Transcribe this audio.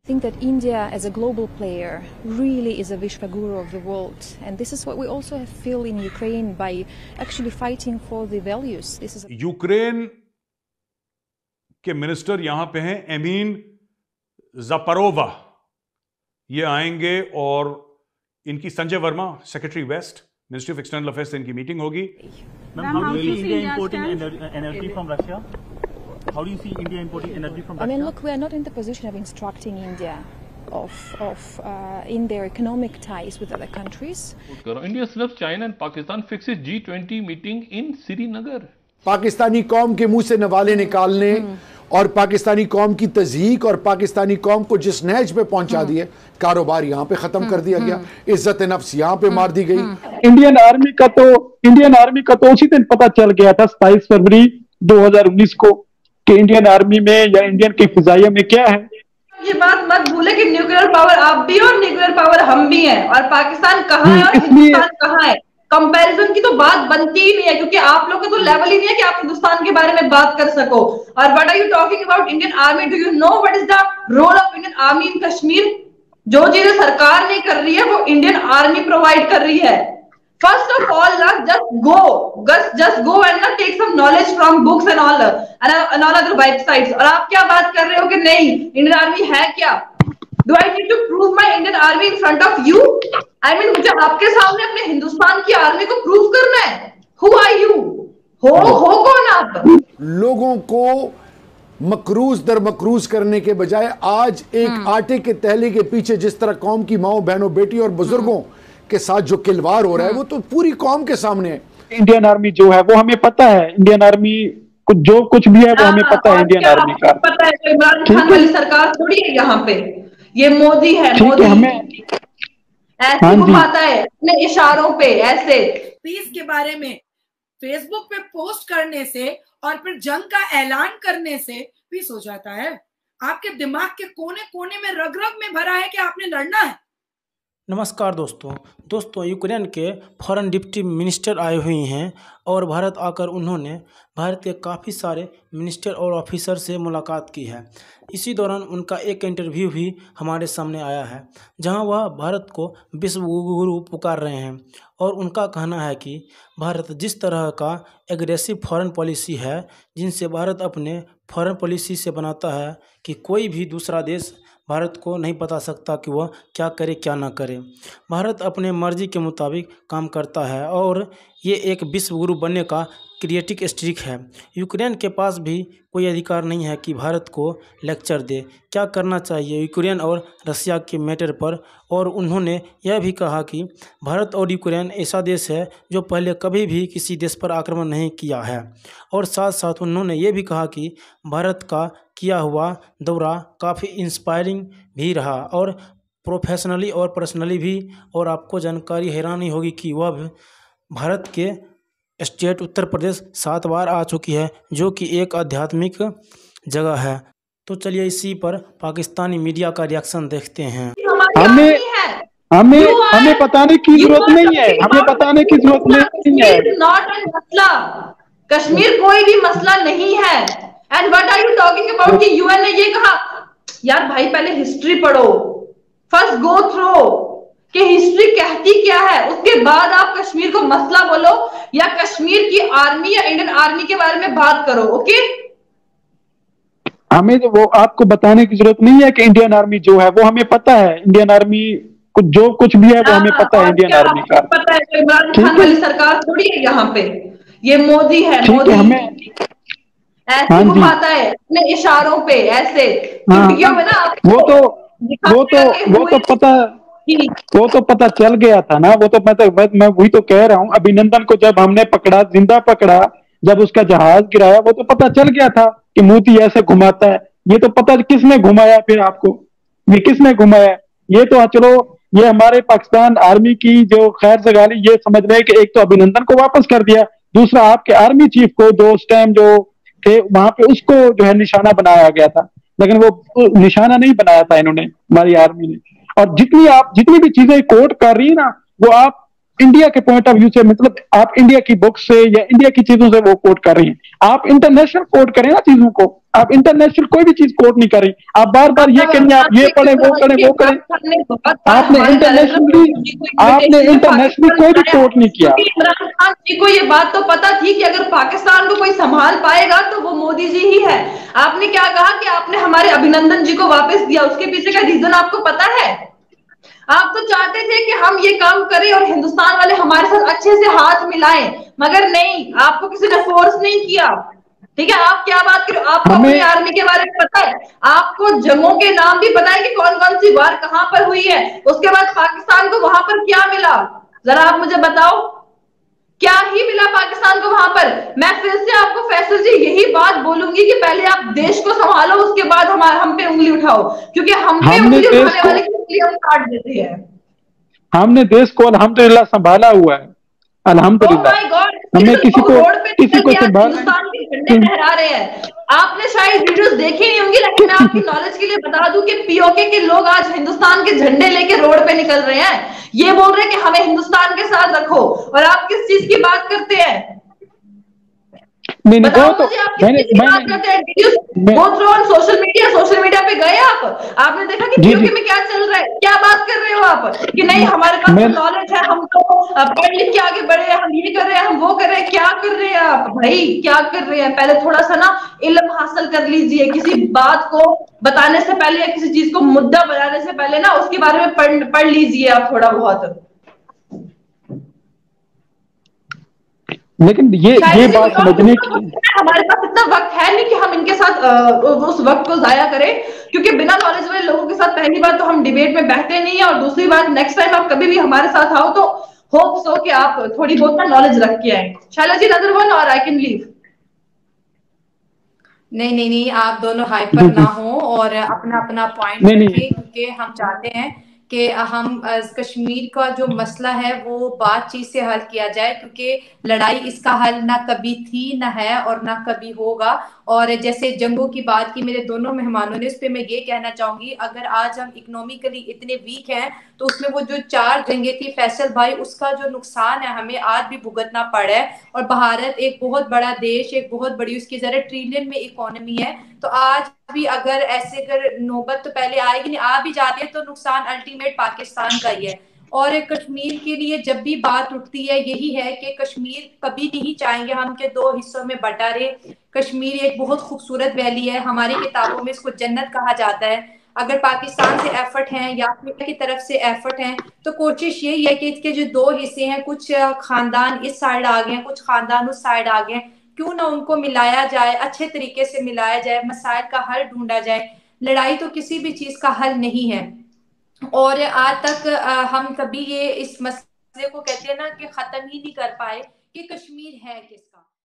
think that India as a global player really is a Vishwaguru of the world, and this is what we also feel in Ukraine by actually fighting for the values. This is Ukraine के minister यहां पे हैं Emine Dzhaparova, ये आएंगे और इनकी Sanjay Verma secretary west ministry of external affairs से इनकी मीटिंग होगी. How do you see India importing energy from Russia? How do you see India importing energy from Russia? I mean, look, we are not in the position of instructing India in their economic ties with other countries. India snubs China and Pakistan fixes G20 meeting in Srinagar. Pakistani कौम के मुंह से नवाले निकालने और पाकिस्तानी कौम की तज़हीक और पाकिस्तानी कौम को जिस नहज पे पहुंचा दिए, कारोबार यहाँ पे खत्म कर दिया गया, इज्जत नफ्स यहाँ पे मार दी गई. इंडियन आर्मी का तो उसी दिन पता चल गया था 27 फरवरी 2019 को कि इंडियन आर्मी में या इंडियन की फिजाइया में क्या है. ये बात मत भूले कि न्यूक्लियर पावर आप भी और न्यूक्लियर पावर हम भी हैं, और पाकिस्तान कहाँ है और हिंदुस्तान कहाँ है. कंपैरिजन की तो बात बनती ही नहीं है, क्योंकि आप लोग का तो लेवल ही नहीं है कि आप हिंदुस्तान के बारे में बात कर सको. और what are you talking about Indian army? Do you know what is the role of Indian army in Kashmir? जो चीजें सरकार नहीं कर रही है वो इंडियन आर्मी प्रोवाइड कर रही है. First of all, just go and take some knowledge from books and all other websites. और आप क्या बात कर रहे हो कि नहीं इंडियन आर्मी है क्या? Do I need to prove my Indian army in front of you? I mean, मुझे आपके सामने अपने हिंदुस्तान की आर्मी को प्रूव करना है. Who are you? हो कौन आप? लोगों को मकरूज दर मकरूज करने के बजाय आज एक आटे के तहले के पीछे जिस तरह कौम की माओ बहनों बेटी और बुजुर्गों के साथ जो खिलवाड़ हो रहा है वो तो पूरी कौम के सामने है. इंडियन आर्मी जो है वो हमें पता है, इंडियन आर्मी जो कुछ भी है वो हमें पता है. इंडियन आर्मी का पता है, तो इमरान खान वाली सरकार थोड़ी है यहाँ पे, ये मोदी है. मोदी हमें ऐसे घुमाता है अपने इशारों पे. ऐसे पीस के बारे में फेसबुक पे पोस्ट करने से और फिर जंग का ऐलान करने से पीस हो जाता है. आपके दिमाग के कोने कोने में रग रग में भरा है कि आपने लड़ना है. नमस्कार दोस्तों, यूक्रेन के फॉरेन डिप्टी मिनिस्टर आए हुए हैं और भारत आकर उन्होंने भारत के काफ़ी सारे मिनिस्टर और ऑफिसर से मुलाकात की है. इसी दौरान उनका एक इंटरव्यू भी हमारे सामने आया है जहां वह भारत को विश्व गुरु पुकार रहे हैं और उनका कहना है कि भारत जिस तरह का एग्रेसिव फॉरेन पॉलिसी है, जिनसे भारत अपने फॉरेन पॉलिसी से बनाता है कि कोई भी दूसरा देश भारत को नहीं बता सकता कि वह क्या करे क्या ना करे. भारत अपने मर्जी के मुताबिक काम करता है और ये एक विश्व गुरु बनने का क्रिएटिव स्ट्रीक है. यूक्रेन के पास भी कोई अधिकार नहीं है कि भारत को लेक्चर दे क्या करना चाहिए यूक्रेन और रसिया के मैटर पर. और उन्होंने यह भी कहा कि भारत और यूक्रेन ऐसा देश है जो पहले कभी भी किसी देश पर आक्रमण नहीं किया है. और साथ साथ उन्होंने ये भी कहा कि भारत का किया हुआ दौरा काफ़ी इंस्पायरिंग भी रहा और प्रोफेशनली और पर्सनली भी. और आपको जानकारी हैरानी होगी कि वह भारत के स्टेट उत्तर प्रदेश 7 बार आ चुकी है, जो कि एक आध्यात्मिक जगह है. तो चलिए इसी पर पाकिस्तानी मीडिया का रिएक्शन देखते हैं. हमें बताने की जरूरत नहीं है, हमें बताने की जरूरत नहीं है. नॉट एन मसला, कश्मीर कोई भी मसला नहीं है. And what are you talking about कि यूएन ने ये कहा? यार भाई पहले हिस्ट्री पढ़ो, फर्स्ट गो थ्रू कि हिस्ट्री कहती क्या है, उसके बाद आप कश्मीर को मसला बोलो या कश्मीर की आर्मी या इंडियन आर्मी के बारे में बात करो. ओके, हमें वो आपको बताने की जरूरत नहीं है कि इंडियन आर्मी जो है वो हमें पता है. इंडियन आर्मी जो कुछ भी है वो हमें पता है. इंडियन आर्मी का पता है, तो इमरान खान वाली सरकार थोड़ी है यहाँ पे, ये मोदी है. मोदी हमें ऐसे घुमाता है अपने इशारों पे, ऐसे चुटकियों में ना. वो तो पता चल गया था ना. वो तो मैं वही तो कह रहा हूँ. अभिनंदन को जब हमने पकड़ा, जिंदा पकड़ा, जब उसका जहाज गिराया, वो तो पता चल गया था कि मोदी ऐसे घुमाता है. ये तो पता किसने घुमाया फिर आपको, ये किसने घुमाया? ये तो चलो ये हमारे पाकिस्तान आर्मी की जो खैर सगाली, ये समझ रहे कि एक तो अभिनंदन को वापस कर दिया, दूसरा आपके आर्मी चीफ को जो उस टाइम जो थे वहां पे उसको जो है निशाना बनाया गया था. लेकिन वो निशाना नहीं बनाया था इन्होंने, हमारी आर्मी ने. और जितनी भी चीजें कोट कर रही है ना, वो आप इंडिया के पॉइंट ऑफ व्यू से, मतलब आप इंडिया की बुक से या इंडिया की चीजों से वो कोट कर रही हैं। आप इंटरनेशनल कोट करें ना चीजों को, आप इंटरनेशनल कोई भी चीज कोट नहीं कर रही। आप बार बार ये करेंगे, आप ये पढ़ें वो करें वो करें। आपने इंटरनेशनली कोई भी कोट नहीं किया। इमरान खान जी को ये बात तो पता थी कि अगर पाकिस्तान को कोई संभाल पाएगा तो वो मोदी जी ही है। आपने क्या कहा कि आपने हमारे अभिनंदन जी को वापस दिया, उसके पीछे का रीजन आपको पता है? आप तो चाहते थे कि हम ये काम करें और हिंदुस्तान वाले हमारे साथ अच्छे से हाथ मिलाएं, मगर नहीं, आपको किसी ने फोर्स नहीं किया। ठीक है, आप क्या बात करो, आपको अपनी आर्मी के बारे में पता है, आपको जंगों के नाम भी पता है कि कौन कौन सी वार कहां पर हुई है। उसके बाद पाकिस्तान को वहां पर क्या मिला, जरा आप मुझे बताओ, क्या ही मिला पाकिस्तान को वहां पर? मैं फिर से आपको फैसल जी यही बात बोलूंगी कि पहले आप देश को संभालो, उसके बाद हम पे उंगली उठाओ, क्योंकि हम पे उंगली उठाने वाले की उंगली हम काट देते हैं। हमने देश को अल्हम्दुलिल्लाह संभाला हुआ है, अल्हम्दुलिल्लाह। हमें किसी को हिंदुस्तान के झंडे लहरा रहे हैं। आपने शायद वीडियोस देखी नहीं होंगी, लेकिन मैं आपकी नॉलेज के लिए बता दूं कि पीओके के लोग आज हिंदुस्तान के झंडे लेके रोड पे निकल रहे हैं, ये बोल रहे हैं कि हमें हिंदुस्तान के साथ रखो, और आप किस चीज की बात करते हैं? सोशल मीडिया पे गए आपने देखा कि पीओके में क्या चल रहा है, क्या बात कर रहे हो आप कि नहीं हमारे पास नॉलेज है, हम तो पढ़ लिख के आगे बढ़े, हम ये कर रहे हैं, हम वो कर रहे हैं। क्या कर रहे हैं आप भाई, क्या कर रहे हैं? पहले थोड़ा सा ना इल्म हासिल कर लीजिए, किसी बात को बताने से पहले या किसी चीज को मुद्दा बनाने से पहले ना उसके बारे में पढ़ लीजिए आप थोड़ा बहुत। लेकिन ये बात समझने की हमारे पास इतना वक्त है नहीं कि हम इनके साथ उस वक्त को जाया करें, क्योंकि बिना नॉलेज वाले लोगों के साथ पहली बात तो हम डिबेट में बैठते नहीं है, और दूसरी बात नेक्स्ट टाइम आप कभी भी हमारे साथ आओ तो होप सो कि आप थोड़ी बहुत ना नॉलेज रख के आए। शैला जी नदर वन और आई कैन लीव। नहीं, आप दोनों हाइपर ना हो और अपना अपना पॉइंट रखें, क्योंकि हम चाहते हैं कि हम कश्मीर का जो मसला है वो बातचीत से हल किया जाए, क्योंकि लड़ाई इसका हल ना कभी थी ना है और ना कभी होगा। और जैसे जंगों की बात की मेरे दोनों मेहमानों ने, उस पर मैं ये कहना चाहूंगी, अगर आज हम इकोनॉमिकली इतने वीक हैं तो उसमें वो जो 4 जंगें थी फैसल भाई, उसका जो नुकसान है हमें आज भी भुगतना पड़ा है। और भारत एक बहुत बड़ा देश, एक बहुत बड़ी उसकी जरा ट्रिलियन में इकोनॉमी है, तो आज भी अगर ऐसे अगर नौबत तो पहले आएगी नहीं, आ भी जाती है तो नुकसान अल्टीमेट पाकिस्तान का ही है। और कश्मीर के लिए जब भी बात उठती है यही है कि कश्मीर कभी नहीं चाहेंगे हम के 2 हिस्सों में बटा रहे। कश्मीर एक बहुत खूबसूरत वैली है, हमारी किताबों में इसको जन्नत कहा जाता है। अगर पाकिस्तान से एफर्ट हैं या अफ्रीका की तरफ से एफर्ट हैं तो कोशिश यही है कि इसके जो 2 हिस्से हैं, कुछ खानदान इस साइड आ गए, कुछ खानदान उस साइड आ गए, क्यों ना उनको मिलाया जाए, अच्छे तरीके से मिलाया जाए, मसाइल का हल ढूंढा जाए। लड़ाई तो किसी भी चीज का हल नहीं है, और आज तक हम कभी ये इस मसले को कहते हैं ना कि खत्म ही नहीं कर पाए कि कश्मीर है किसका।